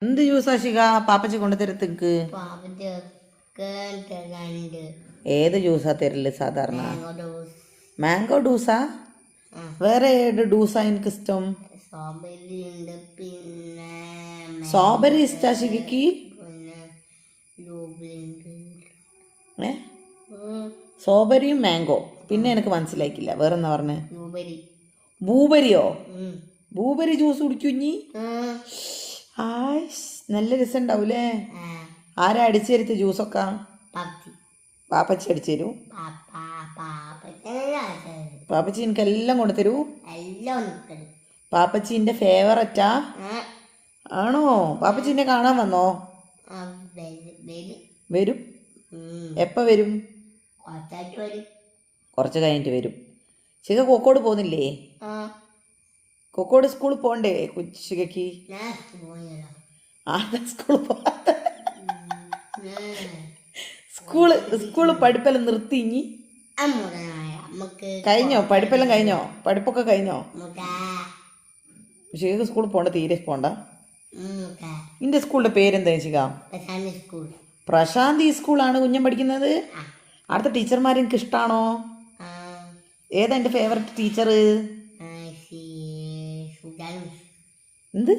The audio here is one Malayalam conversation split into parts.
എന്ത് ജ്യൂസാ ശിക പാപ്പച്ചി കൊണ്ടു തരത്തിക്ക്? ഏത് ജ്യൂസാ തരല് സാധാരണ? മാംഗോ ഡൂസാ? വേറെ ഏത് ഡൂസാ എനിക്ക് ഇഷ്ടം? സ്ട്രോബെറി ഇഷ്ടാ ശികക്ക്? സ്ട്രോബെറിയും മാംഗോ, പിന്നെ എനിക്ക് മനസ്സിലാക്കില്ല വേറെന്നാ പറഞ്ഞേ? ബൂബരിയോ? ബൂബരി ജ്യൂസ് കുടിക്കുഞ്ഞി? നല്ല രസം ഉണ്ടാവൂലേ? ആരാ അടിച്ചു തരുത്ത ജ്യൂസൊക്കെ? പാപ്പച്ചി അടിച്ചു തരൂ? പാപ്പച്ചി എനിക്ക് എല്ലാം കൊണ്ടു തരൂ? പാപ്പച്ചിന്റെ ഫേവററ്റാ ആണോ? പാപ്പച്ചിനെ കാണാൻ വന്നോ? വരും. എപ്പ വരും? കുറച്ച് കഴിഞ്ഞിട്ട് വരും. ശിഖ കോക്കോട് പോകുന്നില്ലേ? കോക്കോട് സ്കൂളിൽ പോണ്ടേ ശിഖയ്ക്ക്? സ്കൂള് പഠിപ്പെല്ലാം നിർത്തി ഇനി കഴിഞ്ഞോ? പഠിപ്പെല്ലാം കഴിഞ്ഞോ? പഠിപ്പൊക്കെ കഴിഞ്ഞോ? ശിഖക്ക് സ്കൂളിൽ പോണ്ട, തീരെ പോണ്ട. നിന്റെ സ്കൂളിന്റെ പേരെന്താ ശിഖ? പ്രശാന്തി സ്കൂളാണ് കുഞ്ഞൻ പഠിക്കുന്നത്. അടുത്ത ടീച്ചർമാരെ എനിക്ക് ഇഷ്ടാണോ? ഏതാ എന്റെ ഫേവററ്റ് ടീച്ചർ? എന്ത്?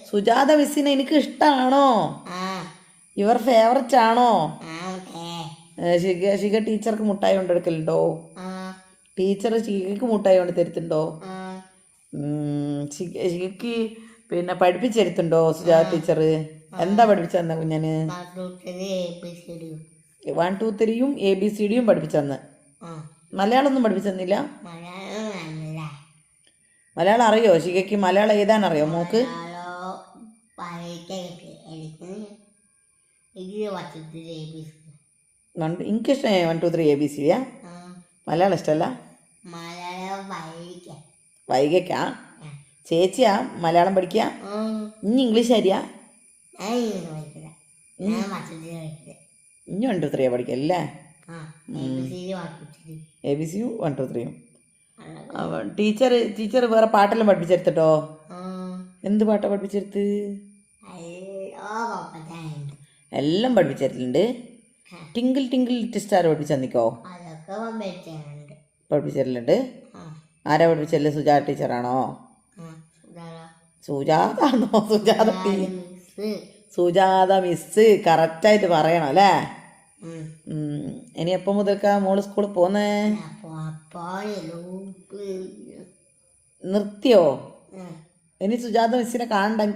സുജാത മിസ്സിനെ എനിക്ക് ഇഷ്ടാണോ? ഇവർ ഫേവററ്റ് ആണോ? ശിഖ ടീച്ചർക്ക് മുട്ടായി കൊണ്ടെടുക്കലുണ്ടോ? ടീച്ചർ ശിഖക്ക് മുട്ടായി കൊണ്ട് തരുത്തുണ്ടോ? ശിഖക്ക് പിന്നെ പഠിപ്പിച്ചെടുത്തുണ്ടോ സുജാത ടീച്ചർ? എന്താ പഠിപ്പിച്ചു തന്ന കുഞ്ഞന്? 1 2 3യും ABCDയും പഠിപ്പിച്ചു തന്ന്. മലയാളം ഒന്നും പഠിപ്പിച്ചു തന്നില്ല? മലയാളം അറിയോ ശിഖയ്ക്ക്? മലയാളം എഴുതാനറിയോ മോക്ക്? എനിക്കിഷ്ടം 1 2 3 ABCDയാ. മലയാളം ഇഷ്ടമല്ല? വൈകയ്ക്കാ? ചേച്ചിയാ മലയാളം പഠിക്കുക? ഇനി ഇംഗ്ലീഷ് ആരിയാ? ഇനി 1 2 3 പഠിക്കല്ലേ? ABCയും 1 2 3യും. ടീച്ചർ വേറെ പാട്ടെല്ലാം പഠിപ്പിച്ചെടുത്തിട്ടോ? എന്ത് പാട്ടാ പഠിപ്പിച്ചെടുത്ത്? എല്ലാം പഠിപ്പിച്ചിട്ടുണ്ട്. ടിങ്കിൾ ടിങ്കിൾ ലിറ്റിൽ സ്റ്റാർ പഠിപ്പിച്ചു തന്നിക്കോ? പഠിപ്പിച്ചിട്ടുണ്ട്. ആരാ പഠിപ്പിച്ചല്ലേ? സുജാത ടീച്ചറാണോ? സുജാതാണോ? സുജാത മിസ് കറക്റ്റായിട്ട് പറയണം അല്ലേ? ഇനി എപ്പോ മുതൽക്കാ മോള് സ്കൂളിൽ പോന്നേ? നിർത്തിയോ? ഇനി സുജാത മിസ്സിനെ കാണണ്ട?